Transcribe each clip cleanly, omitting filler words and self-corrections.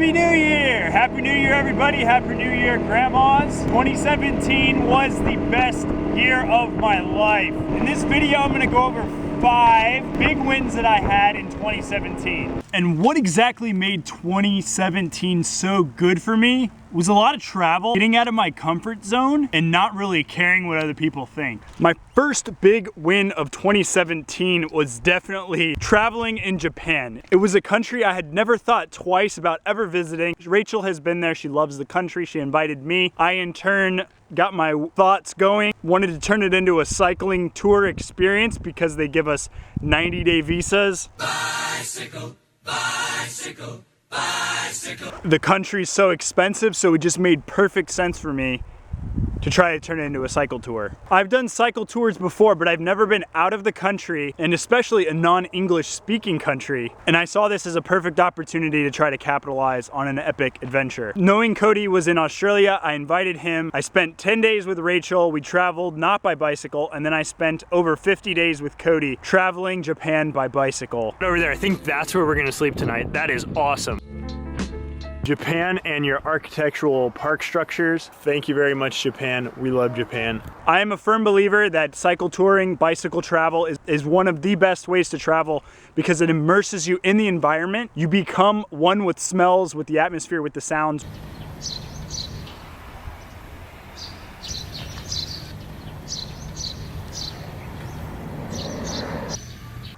Happy New Year! Happy New Year, everybody. Happy New Year, grandmas. 2017 was the best year of my life. In this video, I'm gonna go over 5 big wins that I had in 2017. And what exactly made 2017 so good for me was a lot of travel, getting out of my comfort zone, and not really caring what other people think. My first big win of 2017 was definitely traveling in Japan. It was a country I had never thought twice about ever visiting. Rachel has been there, she loves the country, she invited me. I in turn got my thoughts going, wanted to turn it into a cycling tour experience because they give us 90-day visas. Bicycle, bicycle. Bicycle. The country's so expensive, so it just made perfect sense for me to try to turn it into a cycle tour. I've done cycle tours before, but I've never been out of the country, and especially a non-English speaking country, and I saw this as a perfect opportunity to try to capitalize on an epic adventure. Knowing Cody was in Australia, I invited him. I spent 10 days with Rachel. We traveled not by bicycle, and then I spent over 50 days with Cody traveling Japan by bicycle. Over there, I think that's where we're gonna sleep tonight. That is awesome. Japan and your architectural park structures. Thank you very much, Japan. We love Japan. I am a firm believer that cycle touring, bicycle travel is one of the best ways to travel because it immerses you in the environment. You become one with smells, with the atmosphere, with the sounds.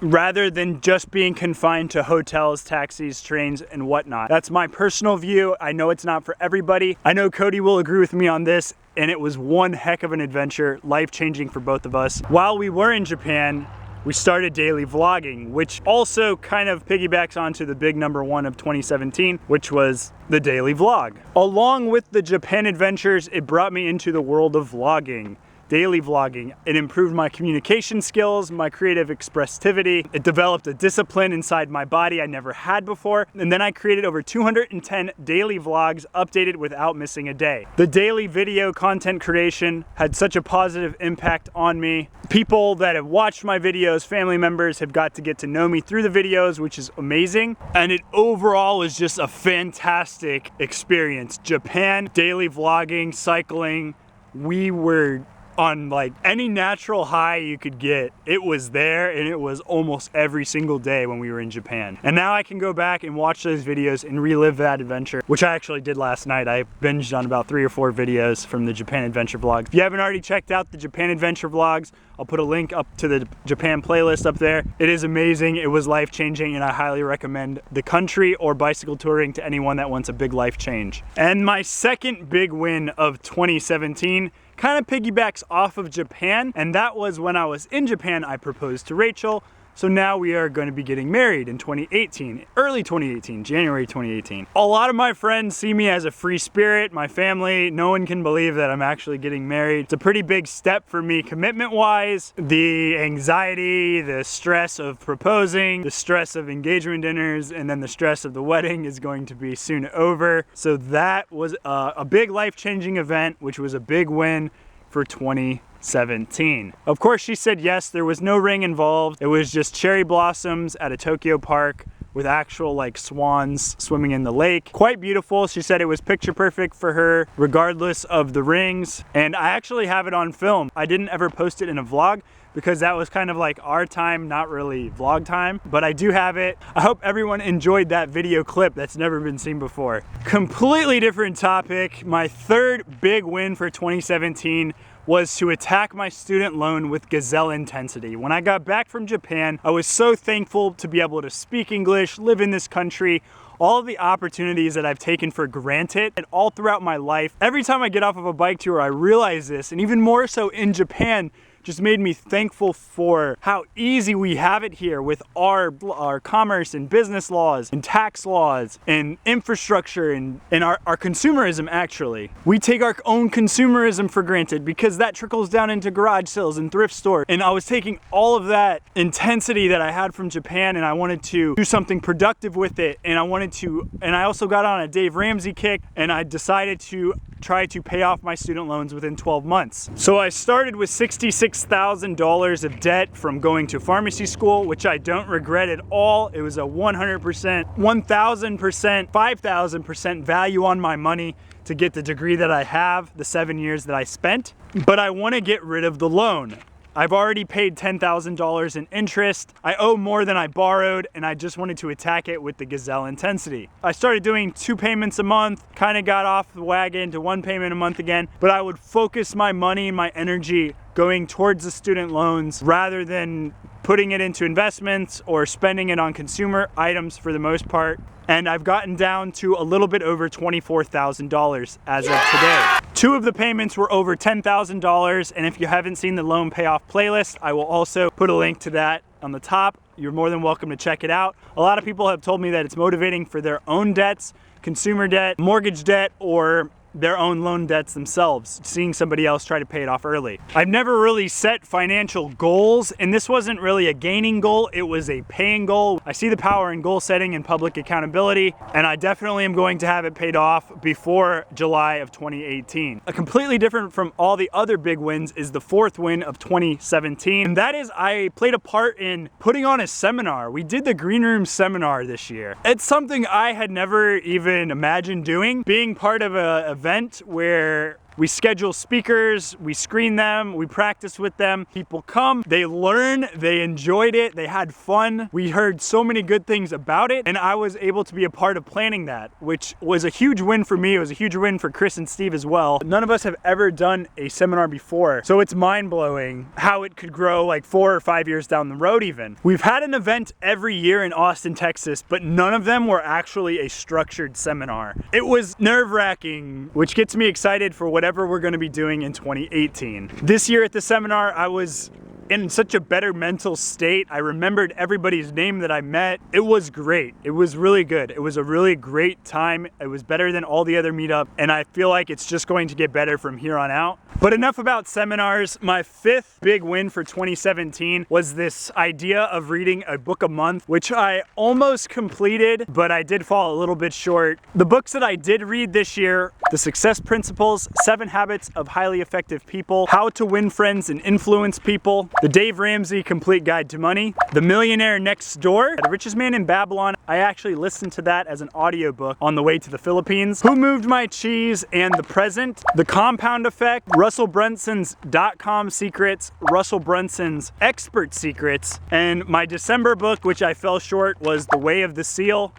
Rather than just being confined to hotels, taxis, trains, and whatnot. That's my personal view. I know it's not for everybody. I know Cody will agree with me on this, and it was one heck of an adventure, life-changing for both of us. While we were in Japan, we started daily vlogging, which also kind of piggybacks onto the big #1 of 2017, which was the daily vlog. Along with the Japan adventures, it brought me into the world of vlogging. Daily vlogging. It improved my communication skills, my creative expressivity. It developed a discipline inside my body I never had before. And then I created over 210 daily vlogs updated without missing a day. The daily video content creation had such a positive impact on me. People that have watched my videos, family members, have got to get to know me through the videos, which is amazing. And it overall was just a fantastic experience. Japan, daily vlogging, cycling, we were on like any natural high you could get. It was there, and it was almost every single day when we were in Japan. And now I can go back and watch those videos and relive that adventure, which I actually did last night. I binged on about 3 or 4 videos from the Japan adventure vlogs. If you haven't already checked out the Japan adventure vlogs, I'll put a link up to the Japan playlist up there. It is amazing, it was life-changing, and I highly recommend the country or bicycle touring to anyone that wants a big life change. And my second big win of 2017 kind of piggybacks off of Japan, and that was when I was in Japan, I proposed to Rachel. So now we are going to be getting married in 2018, early 2018, January 2018. A lot of my friends see me as a free spirit, my family, no one can believe that I'm actually getting married. It's a pretty big step for me commitment-wise. The anxiety, the stress of proposing, the stress of engagement dinners, and then the stress of the wedding is going to be soon over. So that was a big life-changing event, which was a big win for 2017. Of course, she said yes. There was no ring involved. It was just cherry blossoms at a Tokyo park with actual like swans swimming in the lake. Quite beautiful. She said it was picture perfect for her regardless of the rings. And I actually have it on film. I didn't ever post it in a vlog because that was kind of like our time, not really vlog time, but I do have it. I hope everyone enjoyed that video clip that's never been seen before. Completely different topic. My third big win for 2017 was to attack my student loan with gazelle intensity. When I got back from Japan, I was so thankful to be able to speak English, live in this country, all of the opportunities that I've taken for granted and all throughout my life. Every time I get off of a bike tour, I realize this, and even more so in Japan, just made me thankful for how easy we have it here with our commerce and business laws and tax laws and infrastructure and our consumerism. Actually, we take our own consumerism for granted because that trickles down into garage sales and thrift stores. And I was taking all of that intensity that I had from Japan and I wanted to do something productive with it. And I also got on a Dave Ramsey kick, and I decided to try to pay off my student loans within 12 months. So I started with $66 $6,000 of debt from going to pharmacy school, which I don't regret at all. It was a 100%, 1,000%, 5,000% value on my money to get the degree that I have, the 7 years that I spent. But I want to get rid of the loan. I've already paid $10,000 in interest. I owe more than I borrowed, and I just wanted to attack it with the gazelle intensity. I started doing 2 payments a month, kind of got off the wagon to 1 payment a month again, but I would focus my money and my energy going towards the student loans rather than putting it into investments or spending it on consumer items for the most part. And I've gotten down to a little bit over $24,000 as of today. 2 of the payments were over $10,000, and if you haven't seen the loan payoff playlist, I will also put a link to that on the top. You're more than welcome to check it out. A lot of people have told me that it's motivating for their own debts, consumer debt, mortgage debt, or their own loan debts themselves, seeing somebody else try to pay it off early. I've never really set financial goals, and this wasn't really a gaining goal, it was a paying goal. I see the power in goal setting and public accountability, and I definitely am going to have it paid off before July of 2018. A completely different from all the other big wins is the 4th win of 2017, and that is I played a part in putting on a seminar. We did the Green Room seminar this year. It's something I had never even imagined doing, being part of an event where we schedule speakers, we screen them, we practice with them. People come, they learn, they enjoyed it, they had fun. We heard so many good things about it, and I was able to be a part of planning that, which was a huge win for me. It was a huge win for Chris and Steve as well. None of us have ever done a seminar before, so it's mind-blowing how it could grow like 4 or 5 years down the road even. We've had an event every year in Austin, Texas, but none of them were actually a structured seminar. It was nerve-wracking, which gets me excited for whatever we're going to be doing in 2018. This year at the seminar, I was in such a better mental state. I remembered everybody's name that I met. It was great. It was really good. It was a really great time. It was better than all the other meetups, and I feel like it's just going to get better from here on out. But enough about seminars. My 5th big win for 2017 was this idea of reading a book a month, which I almost completed, but I did fall a little bit short. The books that I did read this year: The Success Principles, 7 Habits of Highly Effective People, How to Win Friends and Influence People, The Dave Ramsey Complete Guide to Money, The Millionaire Next Door, The Richest Man in Babylon. I actually listened to that as an audiobook on the way to the Philippines. Who Moved My Cheese and The Present, The Compound Effect, Russell Brunson's .com Secrets, Russell Brunson's Expert Secrets, and my December book, which I fell short, was The Way of the Seal.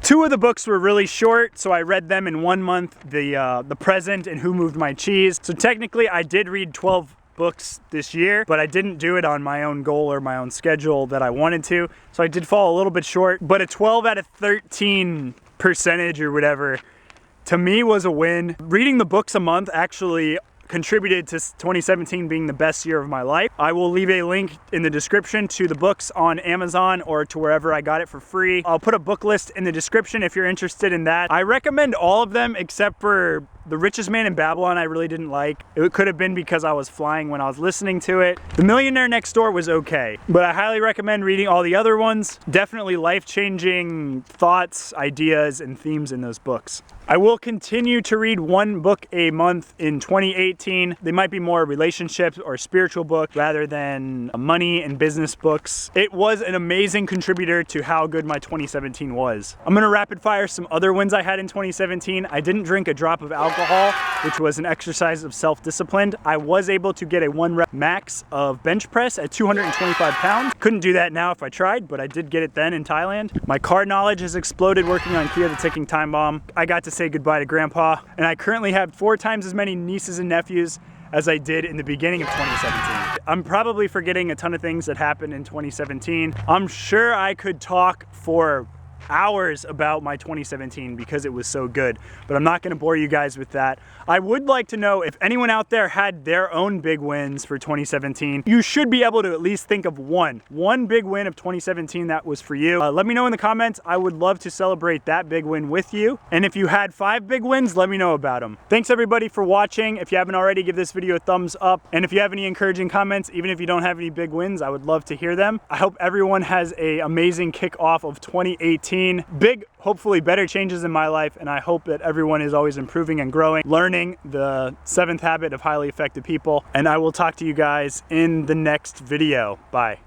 2 of the books were really short, so I read them in 1 month, The Present and Who Moved My Cheese. So technically I did read 12 books this year, but I didn't do it on my own goal or my own schedule that I wanted to, so I did fall a little bit short. But a 12 out of 13 percentage or whatever to me was a win. Reading the books a month actually contributed to 2017 being the best year of my life. I will leave a link in the description to the books on Amazon or to wherever I got it for free. I'll put a book list in the description if you're interested in that. I recommend all of them except for The Richest Man in Babylon. I really didn't like. It could have been because I was flying when I was listening to it. The Millionaire Next Door was okay, but I highly recommend reading all the other ones. Definitely life-changing thoughts, ideas, and themes in those books. I will continue to read 1 book a month in 2018. They might be more relationships or spiritual books rather than money and business books. It was an amazing contributor to how good my 2017 was. I'm gonna rapid fire some other wins I had in 2017. I didn't drink a drop of alcohol, which was an exercise of self-discipline. I was able to get a 1 rep max of bench press at 225 pounds. Couldn't do that now if I tried, but I did get it then in Thailand. My car knowledge has exploded working on Kia the Ticking Time Bomb. I got to say goodbye to Grandpa, and I currently have 4 times as many nieces and nephews as I did in the beginning of 2017. I'm probably forgetting a ton of things that happened in 2017. I'm sure I could talk for hours about my 2017 because it was so good, but I'm not going to bore you guys with that. I would like to know if anyone out there had their own big wins for 2017. You should be able to at least think of one big win of 2017 that was for you. Let me know in the comments. I would love to celebrate that big win with you. And if you had 5 big wins, let me know about them. Thanks everybody for watching. If you haven't already, give this video a thumbs up. And if you have any encouraging comments, even if you don't have any big wins, I would love to hear them. I hope everyone has an amazing kickoff of 2018. 2019. Big, hopefully better changes in my life, and I hope that everyone is always improving and growing, learning the 7th habit of highly effective people. And I will talk to you guys in the next video. Bye.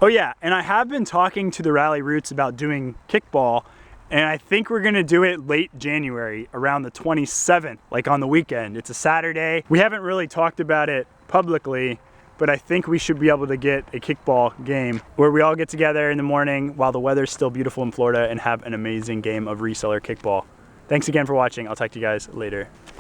Oh yeah, and I have been talking to the Rally Roots about doing kickball, and I think we're gonna do it late January, around the 27th, like on the weekend. It's a Saturday. We haven't really talked about it publicly, but I think we should be able to get a kickball game where we all get together in the morning while the weather's still beautiful in Florida and have an amazing game of reseller kickball. Thanks again for watching. I'll talk to you guys later.